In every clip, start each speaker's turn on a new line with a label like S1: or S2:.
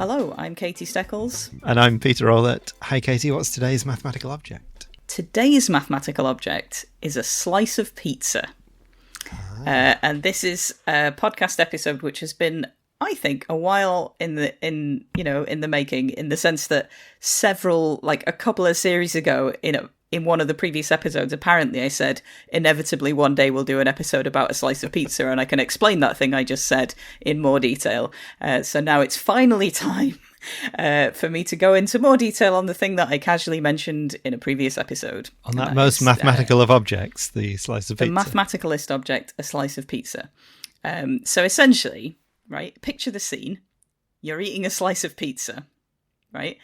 S1: Hello, I'm Katie Steckles.
S2: And I'm Peter Rowlett. Hi Katie, what's today's mathematical object?
S1: Today's mathematical object is a slice of pizza. And this is a podcast episode which has been, I think, a while in the making, in the sense that a couple of series ago in one of the previous episodes, apparently I said, inevitably one day we'll do an episode about a slice of pizza, and I can explain that thing I just said in more detail. So now it's finally time for me to go into more detail on the thing that I casually mentioned in a previous episode.
S2: On that most mathematical of objects, the slice of pizza.
S1: The mathematicalist object, a slice of pizza. So essentially, right, picture the scene. You're eating a slice of pizza, right?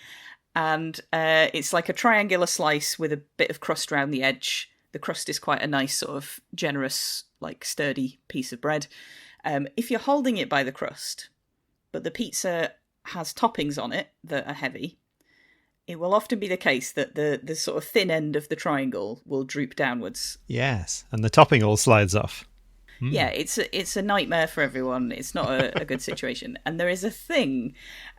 S1: And it's like a triangular slice with a bit of crust around the edge. The crust is quite a nice sort of generous, like sturdy piece of bread. If you're holding it by the crust, but the pizza has toppings on it that are heavy, it will often be the case that the sort of thin end of the triangle will droop downwards.
S2: Yes, and the topping all slides off.
S1: Yeah, it's a nightmare for everyone. It's not a good situation. And there is a thing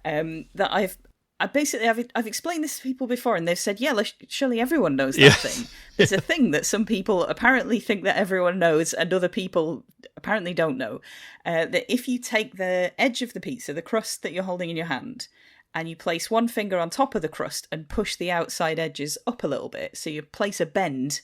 S1: that I've explained this to people before, and they've said, yeah, surely everyone knows that thing. There's a thing that some people apparently think that everyone knows, and other people apparently don't know. That if you take the edge of the pizza, the crust that you're holding in your hand, and you place one finger on top of the crust and push the outside edges up a little bit, so you place a bend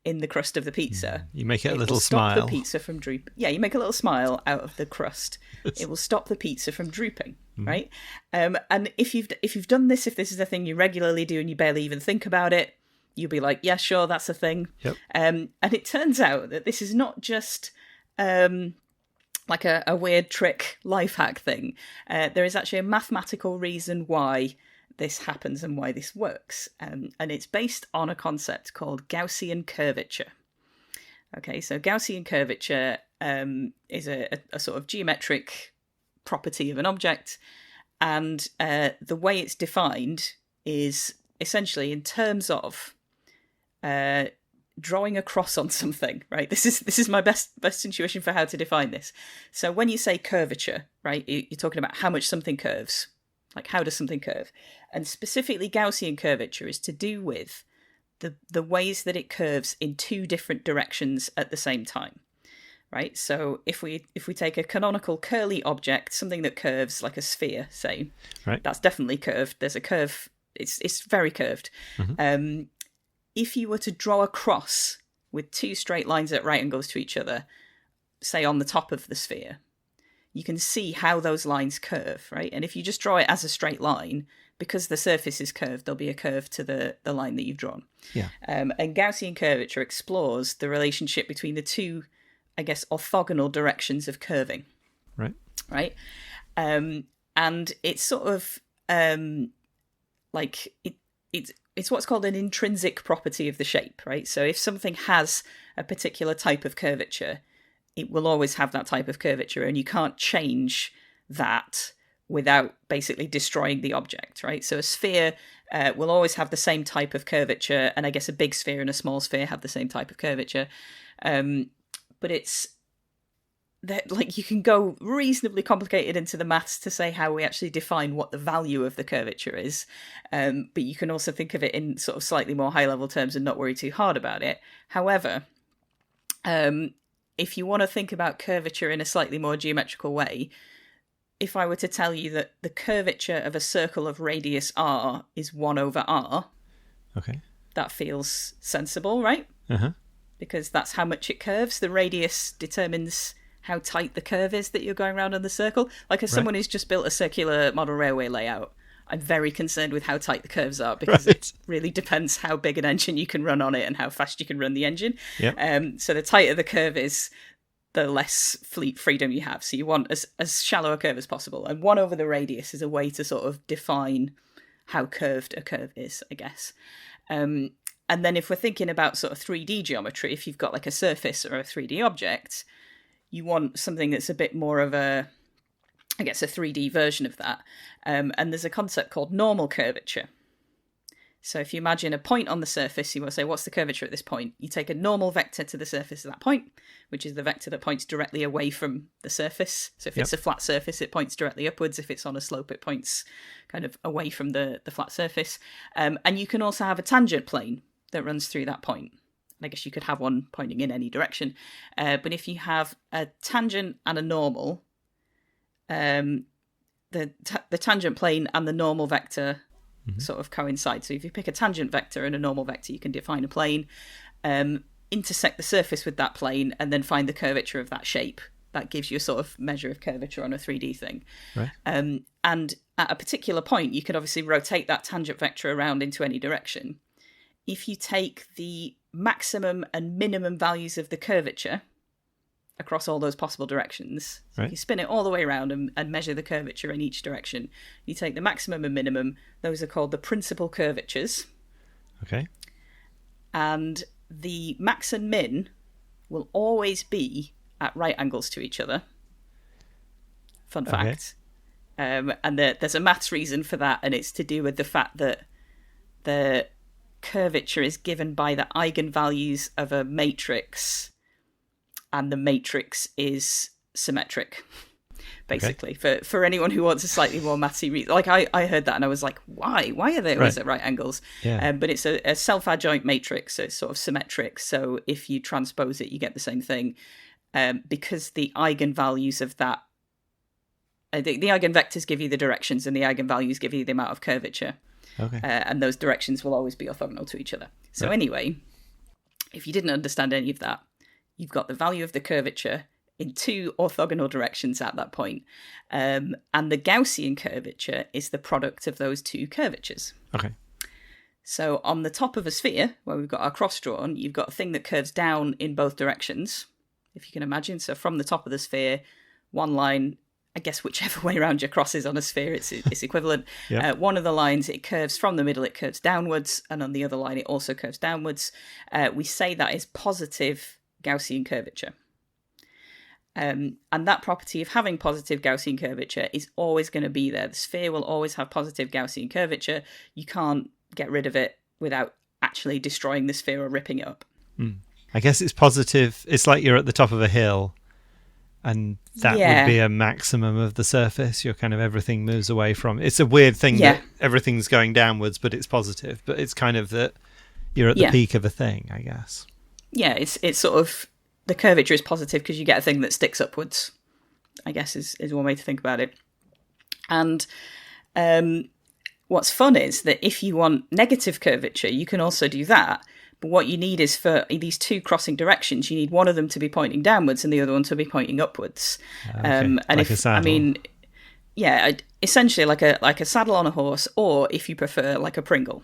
S1: in the crust of the pizza.
S2: You make it a little
S1: smile.
S2: smile.
S1: The pizza from drooping. Yeah, you make a little smile out of the crust. It will stop the pizza from drooping, right? And if you've done this, if this is a thing you regularly do and you barely even think about it, you'll be like, yeah, sure, that's a thing.
S2: Yep.
S1: And it turns out that this is not just like a weird trick life hack thing. There is actually a mathematical reason why this happens and why this works. And it's based on a concept called Gaussian curvature. Okay, so Gaussian curvature is a sort of geometric property of an object. And the way it's defined is essentially in terms of drawing a cross on something, right? This is my best intuition for how to define this. So when you say curvature, right, you're talking about how much something curves. Like, how does something curve? And specifically Gaussian curvature is to do with the ways that it curves in two different directions at the same time, right? So if we take a canonical curly object, something that curves like a sphere, say,
S2: right,
S1: that's definitely curved. There's a curve. It's very curved.
S2: Mm-hmm.
S1: If you were to draw a cross with two straight lines at right angles to each other, say on the top of the sphere, you can see how those lines curve, right? And if you just draw it as a straight line, because the surface is curved, there'll be a curve to the line that you've drawn.
S2: Yeah.
S1: And Gaussian curvature explores the relationship between the two, I guess, orthogonal directions of curving.
S2: Right.
S1: Right. And it's sort of it's what's called an intrinsic property of the shape, right? So if something has a particular type of curvature, it will always have that type of curvature, and you can't change that without basically destroying the object, right? So a sphere will always have the same type of curvature, and I guess a big sphere and a small sphere have the same type of curvature. But it's that, like, you can go reasonably complicated into the maths to say how we actually define what the value of the curvature is. But you can also think of it in sort of slightly more high-level terms and not worry too hard about it. However, if you want to think about curvature in a slightly more geometrical way, if I were to tell you that the curvature of a circle of radius r is 1 over r,
S2: okay,
S1: that feels sensible, right?
S2: Uh-huh.
S1: Because that's how much it curves. The radius determines how tight the curve is that you're going around on the circle. Like, as someone who's just built a circular model railway layout, I'm very concerned with how tight the curves are, because it really depends how big an engine you can run on it and how fast you can run the engine.
S2: Yep.
S1: So the tighter the curve is, the less fleet freedom you have. So you want as shallow a curve as possible. And 1 over the radius is a way to sort of define how curved a curve is, I guess. And then if we're thinking about sort of 3D geometry, if you've got like a surface or a 3D object, you want something that's a bit more of a 3D version of that. And there's a concept called normal curvature. So if you imagine a point on the surface, you want to say, what's the curvature at this point? You take a normal vector to the surface of that point, which is the vector that points directly away from the surface. So if it's a flat surface, it points directly upwards. If it's on a slope, it points kind of away from the flat surface. And you can also have a tangent plane that runs through that point. I guess you could have one pointing in any direction. But if you have a tangent and a normal, the tangent plane and the normal vector sort of coincide. So if you pick a tangent vector and a normal vector, you can define a plane, intersect the surface with that plane, and then find the curvature of that shape. That gives you a sort of measure of curvature on a 3D thing.
S2: Right.
S1: And at a particular point, you could obviously rotate that tangent vector around into any direction. If you take the maximum and minimum values of the curvature across all those possible directions, so if you spin it all the way around and measure the curvature in each direction, you take the maximum and minimum, those are called the principal curvatures.
S2: Okay.
S1: And the max and min will always be at right angles to each other. Fun fact. And there's a maths reason for that, and it's to do with the fact that the curvature is given by the eigenvalues of a matrix, and the matrix is symmetric, basically. For anyone who wants a slightly more mathsy reason, like I heard that and I was like, why are they always at right angles? But it's a self-adjoint matrix, so it's sort of symmetric. So if you transpose it, you get the same thing, because the eigenvalues of that, the eigenvectors give you the directions and the eigenvalues give you the amount of curvature. And those directions will always be orthogonal to each other. So anyway, if you didn't understand any of that, you've got the value of the curvature in two orthogonal directions at that point. And the Gaussian curvature is the product of those two curvatures.
S2: Okay.
S1: So on the top of a sphere, where we've got our cross drawn, you've got a thing that curves down in both directions, if you can imagine. So from the top of the sphere, one line, I guess whichever way around your cross is on a sphere, it's equivalent. One of the lines, it curves from the middle, it curves downwards, and on the other line, it also curves downwards. We say that is positive Gaussian curvature. And that property of having positive Gaussian curvature is always going to be there. The sphere will always have positive Gaussian curvature. You can't get rid of it without actually destroying the sphere or ripping it up.
S2: I guess it's positive. It's like you're at the top of a hill, and that would be a maximum of the surface. You're kind of, everything moves away from. It's a weird thing that everything's going downwards, but it's positive. But it's kind of that you're at the peak of a thing, I guess. Yeah,
S1: it's sort of, the curvature is positive because you get a thing that sticks upwards, I guess is one way to think about it. And what's fun is that if you want negative curvature, you can also do that. But what you need is, for these two crossing directions, you need one of them to be pointing downwards and the other one to be pointing upwards. And
S2: like
S1: if,
S2: a saddle.
S1: I mean, essentially like a saddle on a horse, or if you prefer, like a Pringle.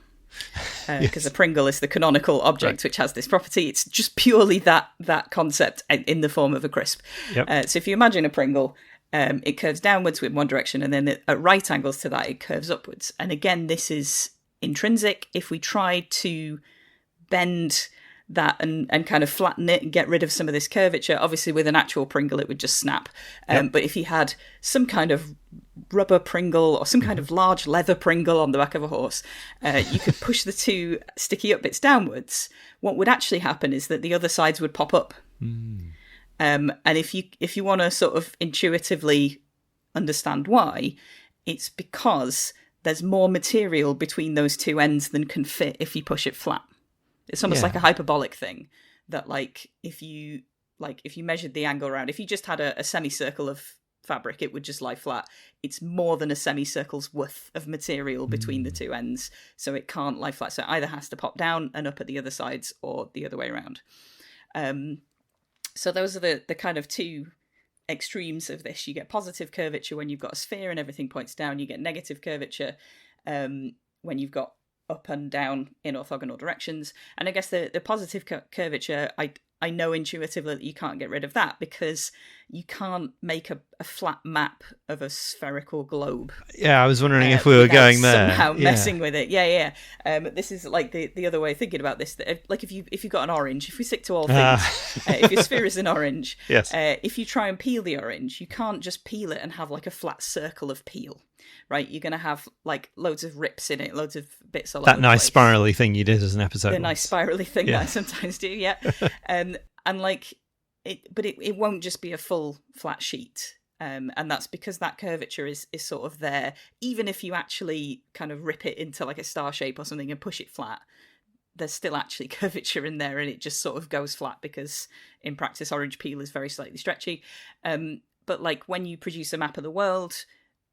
S1: Because a Pringle is the canonical object which has this property. It's just purely that concept in the form of a crisp. So if you imagine a Pringle, it curves downwards with one direction, and then at right angles to that, it curves upwards. And again, this is intrinsic. If we try to bend that and kind of flatten it and get rid of some of this curvature, obviously with an actual Pringle it would just snap. But if you had some kind of rubber Pringle or some kind of large leather Pringle on the back of a horse, you could push the two sticky up bits downwards. What would actually happen is that the other sides would pop up. And if you want to sort of intuitively understand why, it's because there's more material between those two ends than can fit if you push it flat. It's almost like a hyperbolic thing, that like if you measured the angle around, if you just had a semicircle of fabric, it would just lie flat. It's more than a semicircle's worth of material between the two ends, so it can't lie flat. So it either has to pop down and up at the other sides, or the other way around. So those are the kind of two extremes of this. You get positive curvature when you've got a sphere and everything points down. You get negative curvature when you've got up and down in orthogonal directions. And I guess the positive curvature, I know intuitively that you can't get rid of that, because you can't make flat map of a spherical globe.
S2: Yeah, I was wondering if we were going there.
S1: Somehow messing with it. Yeah. This is like the other way of thinking about this. Like if you've got an orange, if we stick to all things, if your sphere is an orange,
S2: yes.
S1: If you try and peel the orange, you can't just peel it and have like a flat circle of peel, right? You're going to have like loads of rips in it, loads of bits all over
S2: that nice spirally thing you did as an episode.
S1: The nice spirally thing that I sometimes do, yeah. And like it won't just be a full flat sheet. And that's because that curvature is sort of there. Even if you actually kind of rip it into like a star shape or something and push it flat, there's still actually curvature in there, and it just sort of goes flat because in practice orange peel is very slightly stretchy. But like when you produce a map of the world,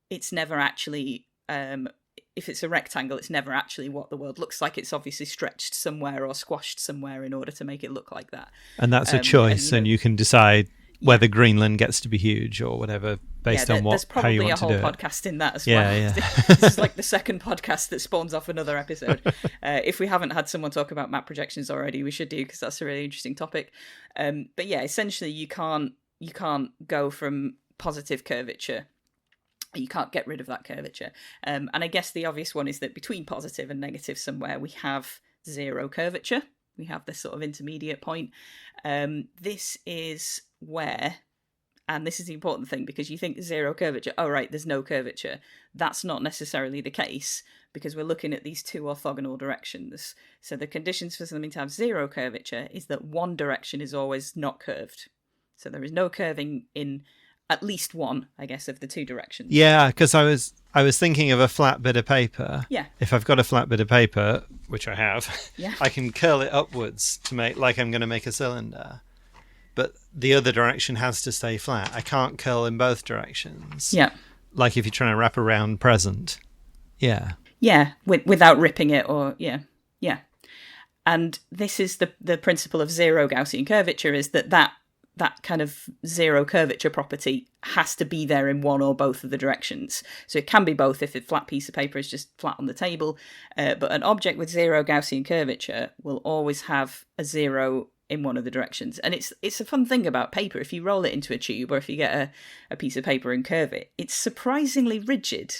S1: it's never actually, if it's a rectangle, it's never actually what the world looks like. It's obviously stretched somewhere or squashed somewhere in order to make it look like that.
S2: And that's a choice, and you can decide whether Greenland gets to be huge or whatever based on how you want to do it.
S1: There's probably a whole podcast in that as well.
S2: Yeah.
S1: This is like the second podcast that spawns off another episode. If we haven't had someone talk about map projections already, we should do, because that's a really interesting topic. But yeah, essentially you can't go from positive curvature. You can't get rid of that curvature. And I guess the obvious one is that between positive and negative somewhere, we have zero curvature. We have this sort of intermediate point. This is where, and this is the important thing, because you think zero curvature, oh right, there's no curvature. That's not necessarily the case, because we're looking at these two orthogonal directions. So the conditions for something to have zero curvature is that one direction is always not curved. So there is no curving in at least one, I guess, of the two directions.
S2: Yeah, because I was thinking of a flat bit of paper.
S1: Yeah.
S2: If I've got a flat bit of paper, which I have, I can curl it upwards to make like I'm going to make a cylinder. But the other direction has to stay flat. I can't curl in both directions.
S1: Yeah.
S2: Like if you're trying to wrap around present. Yeah.
S1: Yeah, without ripping it or, yeah. And this is the principle of zero Gaussian curvature, is that kind of zero curvature property has to be there in one or both of the directions. So it can be both if a flat piece of paper is just flat on the table. But an object with zero Gaussian curvature will always have a zero in one of the directions. And it's a fun thing about paper. If you roll it into a tube, or if you get a piece of paper and curve it, it's surprisingly rigid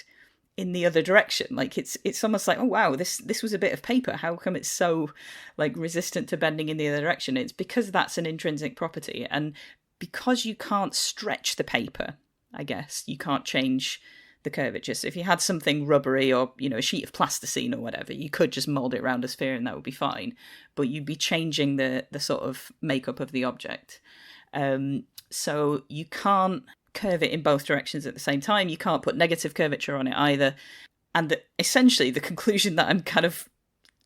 S1: in the other direction. Like it's almost like, oh wow, this was a bit of paper, how come it's so like resistant to bending in the other direction? It's because that's an intrinsic property, and because you can't stretch the paper, I guess you can't change the curvature. So if you had something rubbery or a sheet of plasticine or whatever, you could just mold it around a sphere and that would be fine, but you'd be changing the sort of makeup of the object. So you can't curve it in both directions at the same time. You can't put negative curvature on it either. And essentially the conclusion that I'm kind of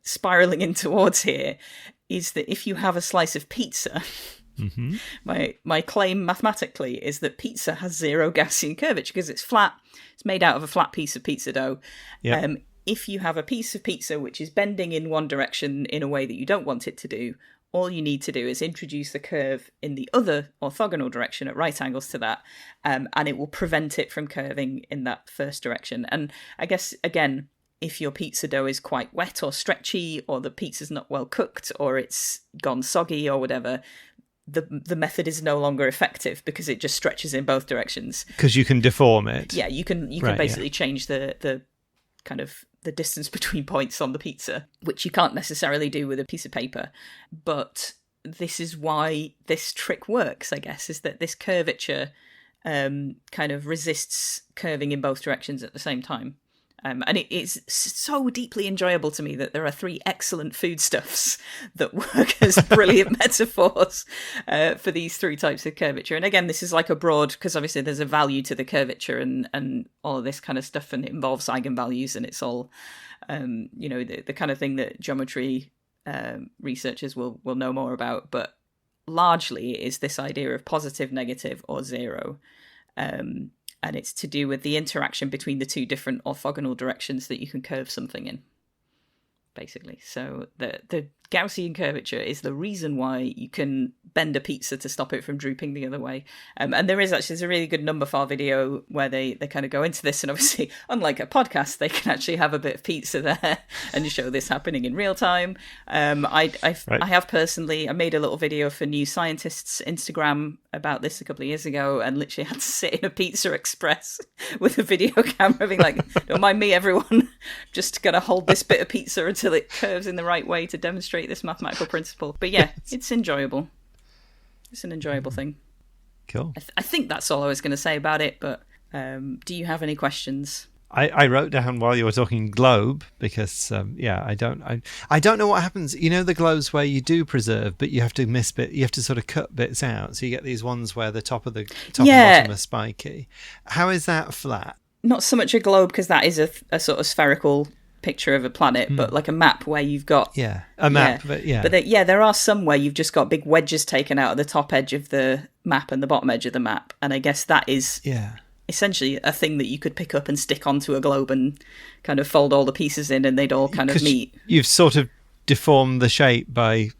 S1: spiraling in towards here is that if you have a slice of pizza,
S2: mm-hmm.
S1: my claim mathematically is that pizza has zero Gaussian curvature because it's flat. It's made out of a flat piece of pizza dough.
S2: Yep.
S1: If you have a piece of pizza which is bending in one direction in a way that you don't want it to do, all you need to do is introduce the curve in the other orthogonal direction at right angles to that, and it will prevent it from curving in that first direction. And I guess, again, if your pizza dough is quite wet or stretchy, or the pizza's not well cooked, or it's gone soggy or whatever, the method is no longer effective because it just stretches in both directions.
S2: Because you can deform it.
S1: Yeah, you can basically change the kind of the distance between points on the pizza, which you can't necessarily do with a piece of paper. But this is why this trick works, I guess, is that this curvature kind of resists curving in both directions at the same time. And it is so deeply enjoyable to me that there are three excellent foodstuffs that work as brilliant metaphors for these three types of curvature. And again, this is like a broad, because obviously there's a value to the curvature and all of this kind of stuff, and it involves eigenvalues, and it's all, the kind of thing that geometry researchers will know more about. But largely it is this idea of positive, negative, or zero. And it's to do with the interaction between the two different orthogonal directions that you can curve something in, basically. So the Gaussian curvature is the reason why you can bend a pizza to stop it from drooping the other way. And there's a really good number file video where they kind of go into this, and obviously, unlike a podcast, they can actually have a bit of pizza there and show this happening in real time. I have personally, I made a little video for New Scientist's Instagram about this a couple of years ago, and literally had to sit in a Pizza Express with a video camera being like, don't mind me everyone, just gonna hold this bit of pizza until it curves in the right way to demonstrate this mathematical principle. But yeah, it's enjoyable. It's an enjoyable thing.
S2: Cool.
S1: I think that's all I was going to say about it, but do you have any questions?
S2: I wrote down while you were talking globe because I don't know what happens. You know the globes where you do preserve, but you have to sort of cut bits out. So you get these ones where the top and bottom are spiky. How is that flat? Not
S1: so much a globe, because that is a sort of spherical picture of a planet, but like a map where you've got
S2: a map. But
S1: there are some where you've just got big wedges taken out of the top edge of the map and the bottom edge of the map, and I guess that is essentially a thing that you could pick up and stick onto a globe and kind of fold all the pieces in, and they'd all kind of meet.
S2: You've sort of deformed the shape by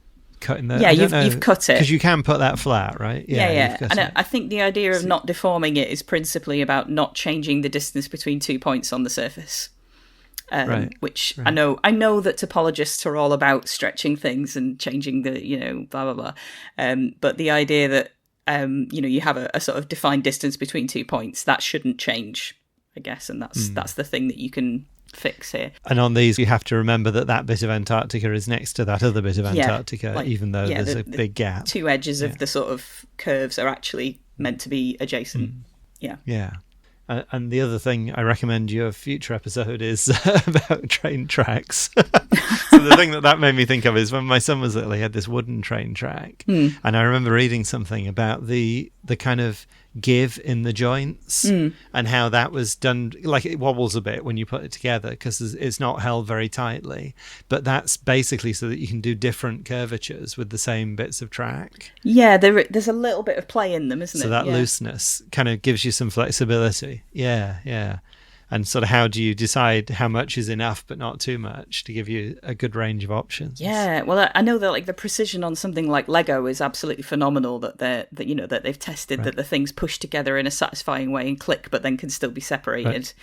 S2: cutting the...
S1: Yeah, you've cut it.
S2: Because you can put that flat, right?
S1: Yeah. And I think the idea of not deforming it is principally about not changing the distance between 2 points on the surface. Which I know that topologists are all about stretching things and changing the, blah, blah, blah. But the idea that, you have a sort of defined distance between 2 points, that shouldn't change, I guess. And that's the thing that you can fix here.
S2: And on these, you have to remember that bit of Antarctica is next to that other bit of Antarctica, even though there's a big gap.
S1: Two edges of the sort of curves are actually meant to be adjacent.
S2: Yeah. And the other thing I recommend your future episode is about train tracks. So the thing that made me think of is when my son was little, he had this wooden train track. And I remember reading something about the kind of give in the joints and how that was done. Like it wobbles a bit when you put it together because it's not held very tightly. But that's basically so that you can do different curvatures with the same bits of track.
S1: Yeah, there's a little bit of play in them, isn't it?
S2: So that looseness kind of gives you some flexibility. Yeah. And sort of how do you decide how much is enough but not too much to give you a good range of options?
S1: Yeah, well, I know that like the precision on something like Lego is absolutely phenomenal. That they've tested that the things push together in a satisfying way and click, but then can still be separated.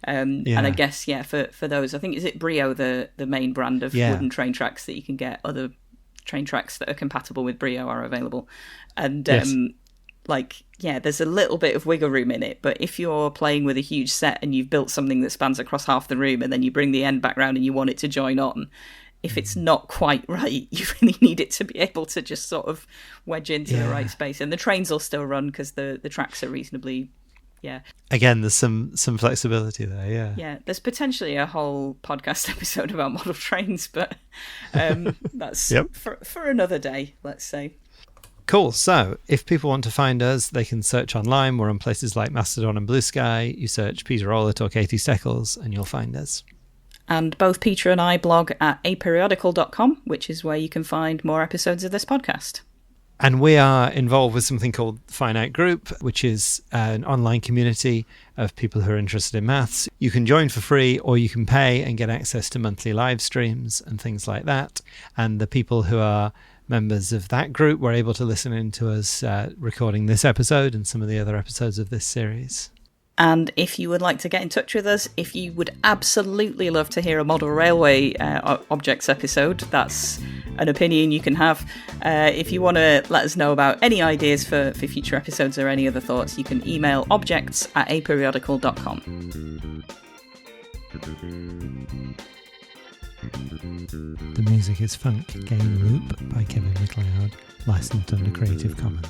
S1: And I guess for those, I think is it Brio the main brand of wooden train tracks that you can get. Other train tracks that are compatible with Brio are available, and there's a little bit of wiggle room in it, but if you're playing with a huge set and you've built something that spans across half the room and then you bring the end back round and you want it to join on, if it's not quite right, you really need it to be able to just sort of wedge into the right space. And the trains will still run because the tracks are reasonably...
S2: Again, there's some flexibility there,
S1: Yeah, there's potentially a whole podcast episode about model trains, but that's for another day, let's say.
S2: Cool. So if people want to find us, they can search online. We're on places like Mastodon and Blue Sky. You search Peter Rowlett or Katie Steckles and you'll find us.
S1: And both Peter and I blog at aperiodical.com, which is where you can find more episodes of this podcast.
S2: And we are involved with something called Finite Group, which is an online community of people who are interested in maths. You can join for free or you can pay and get access to monthly live streams and things like that. And the people who are members of that group were able to listen in to us recording this episode and some of the other episodes of this series.
S1: And if you would like to get in touch with us, if you would absolutely love to hear a model railway objects episode, that's an opinion you can have. If you want to let us know about any ideas for future episodes or any other thoughts, you can email objects@aperiodical.com.
S2: The music is Funk Game Loop by Kevin MacLeod, licensed under Creative Commons.